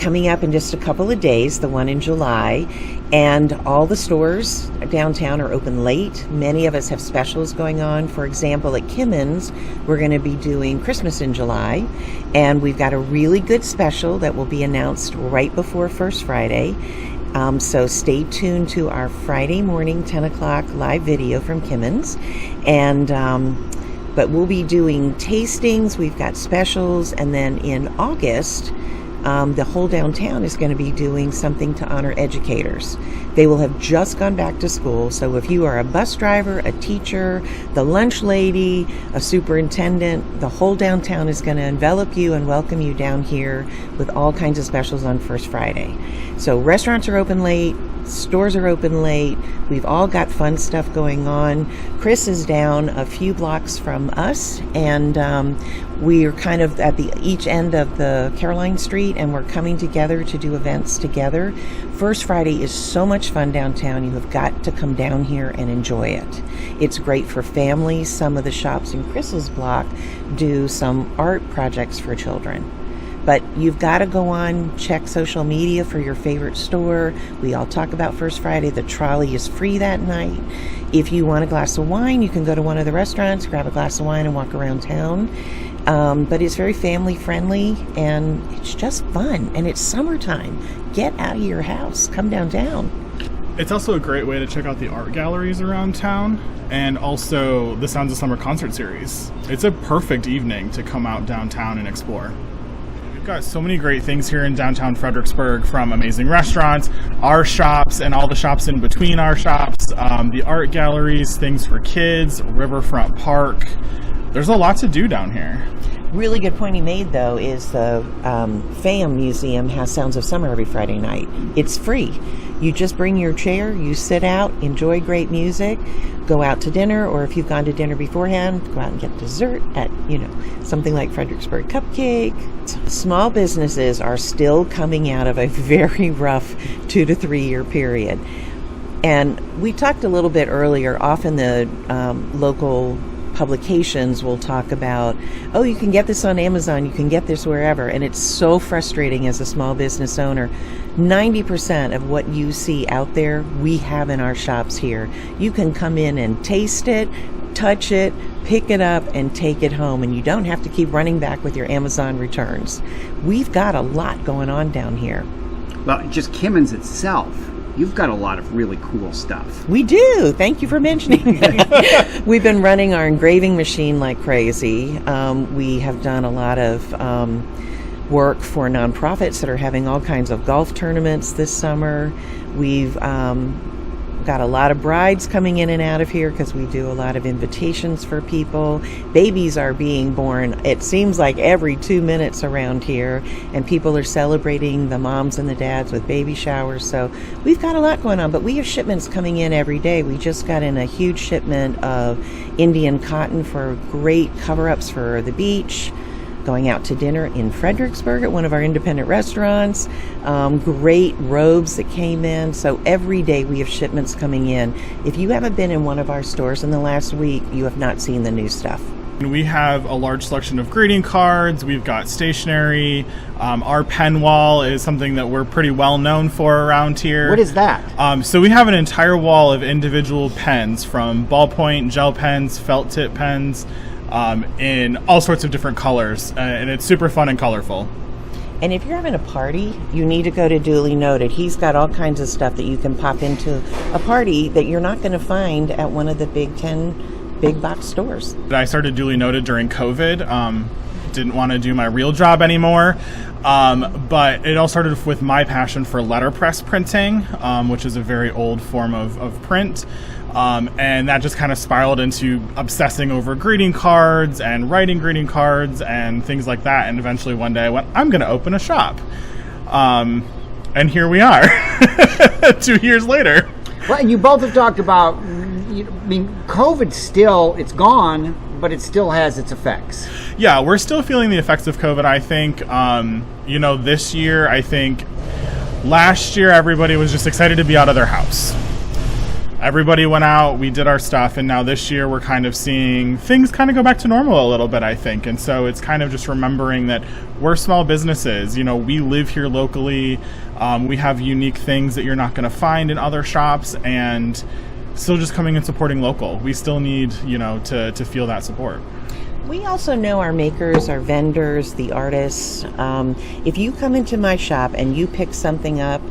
coming up in just a couple of days, the one in July, and all the stores downtown are open late. Many of us have specials going on. For example, at Kimman's, we're going to be doing Christmas in July, and we've got a really good special that will be announced right before First Friday. So stay tuned to our Friday morning 10 o'clock live video from Kimman's. And but we'll be doing tastings, we've got specials, and then in August, the whole downtown is going to be doing something to honor educators. They will have just gone back to school, so if you are a bus driver, a teacher, the lunch lady, a superintendent, the whole downtown is going to envelop you and welcome you down here with all kinds of specials on First Friday. So restaurants are open late, stores are open late, we've all got fun stuff going on. Chris is down a few blocks from us, and we are kind of at the each end of the Caroline Street, and we're coming together to do events together. First Friday is so much fun downtown. You have got to come down here and enjoy it. It's great for families. Some of the shops in Chris's block do some art projects for children. But you've got to go on, check social media for your favorite store. We all talk about First Friday. The trolley is free that night. If you want a glass of wine, you can go to one of the restaurants, grab a glass of wine and walk around town. But it's very family friendly, and it's just fun. And it's summertime. Get out of your house. Come downtown. It's also a great way to check out the art galleries around town, and also the Sounds of Summer concert series. It's a perfect evening to come out downtown and explore. We've got so many great things here in downtown Fredericksburg, from amazing restaurants, our shops, and all the shops in between our shops, the art galleries, things for kids, Riverfront Park. There's a lot to do down here. Really good point he made, though, is the FAM Museum has Sounds of Summer every Friday night. It's free. You just bring your chair, you sit out, enjoy great music, go out to dinner, or if you've gone to dinner beforehand, go out and get dessert at, something like Fredericksburg Cupcake. Small businesses are still coming out of a very rough 2 to 3 year period. And we talked a little bit earlier, often the local publications will talk about, oh, you can get this on Amazon, you can get this wherever, and it's so frustrating as a small business owner. 90% of what you see out there, we have in our shops here. You can come in and taste it, touch it, pick it up, and take it home, and you don't have to keep running back with your Amazon returns. We've got a lot going on down here. Well, just Kimman's itself, you've got a lot of really cool stuff. We do. Thank you for mentioning that. We've been running our engraving machine like crazy. We have done a lot of work for nonprofits that are having all kinds of golf tournaments this summer. We've got a lot of brides coming in and out of here because we do a lot of invitations for people. Babies are being born, it seems like every 2 minutes around here, and people are celebrating the moms and the dads with baby showers. So we've got a lot going on, but we have shipments coming in every day. We just got in a huge shipment of Indian cotton for great cover-ups for the beach. Going out to dinner in Fredericksburg at one of our independent restaurants. Great robes that came in. So every day we have shipments coming in. If you haven't been in one of our stores in the last week, you have not seen the new stuff. We have a large selection of greeting cards. We've got stationery. Our pen wall is something that we're pretty well known for around here. What is that? So we have an entire wall of individual pens, from ballpoint, gel pens, felt tip pens, in all sorts of different colors, and it's super fun and colorful. And if you're having a party, you need to go to Duly Noted. He's got all kinds of stuff that you can pop into a party that you're not going to find at one of the big 10 big box stores. I started Duly Noted during COVID. Didn't want to do my real job anymore, but it all started with my passion for letterpress printing, which is a very old form of print. And that just kind of spiraled into obsessing over greeting cards and writing greeting cards and things like that. And eventually one day I went, I'm going to open a shop. And here we are 2 years later. Well, and you both have talked about, COVID still, it's gone, but it still has its effects. Yeah, we're still feeling the effects of COVID, I think. This year, I think last year everybody was just excited to be out of their house. everybody went out, we did our stuff, and now this year we're kind of seeing things kind of go back to normal a little bit, I think. And so it's kind of just remembering that we're small businesses. You know, we live here locally. We have unique things that you're not going to find in other shops, and still just coming and supporting local. We still need, you know, to feel that support. We also know our makers, our vendors, the artists. If you come into my shop and you pick something up,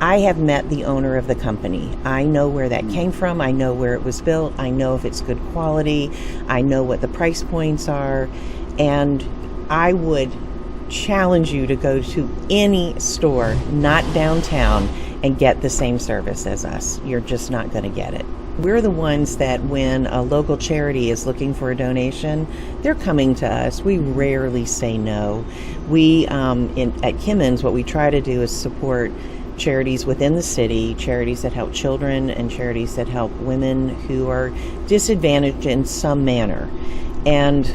I have met the owner of the company. I know where that came from. I know where it was built. I know if it's good quality. I know what the price points are. And I would challenge you to go to any store, not downtown, and get the same service as us. You're just not going to get it. We're the ones that when a local charity is looking for a donation, they're coming to us. We rarely say no. We, at Kimman's, what we try to do is support charities within the city, charities that help children and charities that help women who are disadvantaged in some manner. And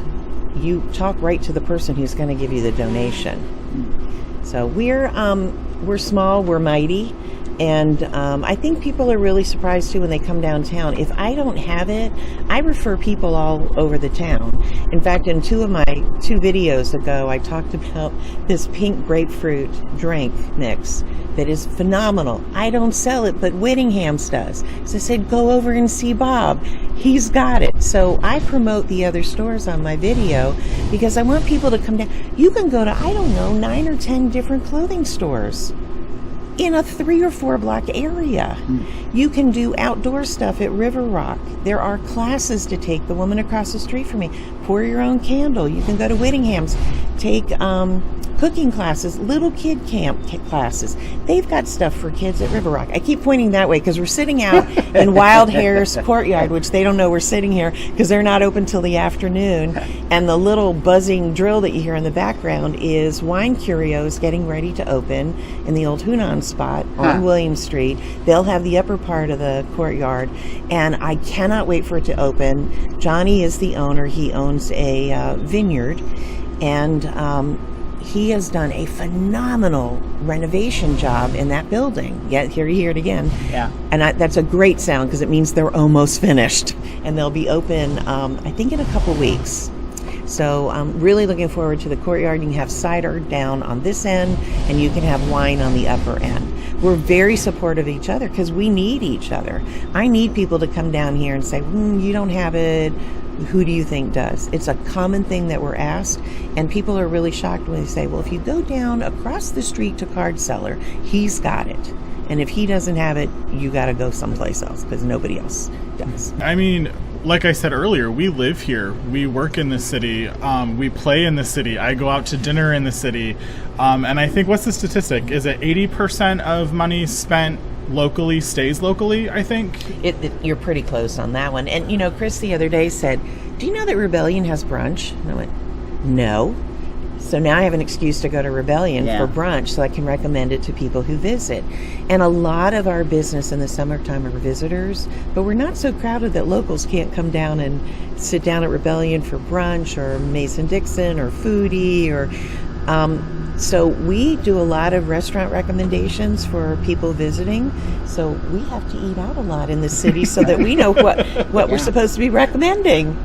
you talk right to the person who's going to give you the donation. So we're small, we're mighty. And I think people are really surprised too when they come downtown. If I don't have it, I refer people all over the town. In fact, in two videos ago, I talked about this pink grapefruit drink mix that is phenomenal. I don't sell it, but Whittingham's does. So I said, go over and see Bob. He's got it. So I promote the other stores on my video because I want people to come down. You can go to, 9 or 10 different clothing stores in a 3 or 4 block area. You can do outdoor stuff at River Rock. There are classes to take. The woman across the street from me, pour your own candle. You can go to Whittingham's, take cooking classes, little kid camp classes. They've got stuff for kids at River Rock. I keep pointing that way because we're sitting out in Wild Hare's courtyard, which they don't know we're sitting here because they're not open till the afternoon. And the little buzzing drill that you hear in the background is Wine Curios getting ready to open in the old Hunan spot on William Street. They'll have the upper part of the courtyard, and I cannot wait for it to open. Johnny is the owner. He owns a vineyard, and he has done a phenomenal renovation job in that building. Yeah, here you hear it again. Yeah. And that's a great sound because it means they're almost finished. And they'll be open, I think, in a couple weeks. So I'm really looking forward to the courtyard. You can have cider down on this end, and you can have wine on the upper end. We're very supportive of each other because we need each other. I need people to come down here and say, you don't have it. Who do you think does? It's a common thing that we're asked, and people are really shocked when they say, well, if you go down across the street to Card Cellar, he's got it. And if he doesn't have it, you got to go someplace else because nobody else does. I mean, like I said earlier, we live here. We work in the city. We play in the city. I go out to dinner in the city. And I think, what's the statistic? Is it 80% of money spent locally stays locally, I think? You're pretty close on that one. And, Chris the other day said, do you know that Rebellion has brunch? And I went, no. So now I have an excuse to go to Rebellion for brunch so I can recommend it to people who visit. And a lot of our business in the summertime are visitors, but we're not so crowded that locals can't come down and sit down at Rebellion for brunch or Mason-Dixon or Foodie or... So we do a lot of restaurant recommendations for people visiting. So we have to eat out a lot in the city so that we know what we're supposed to be recommending.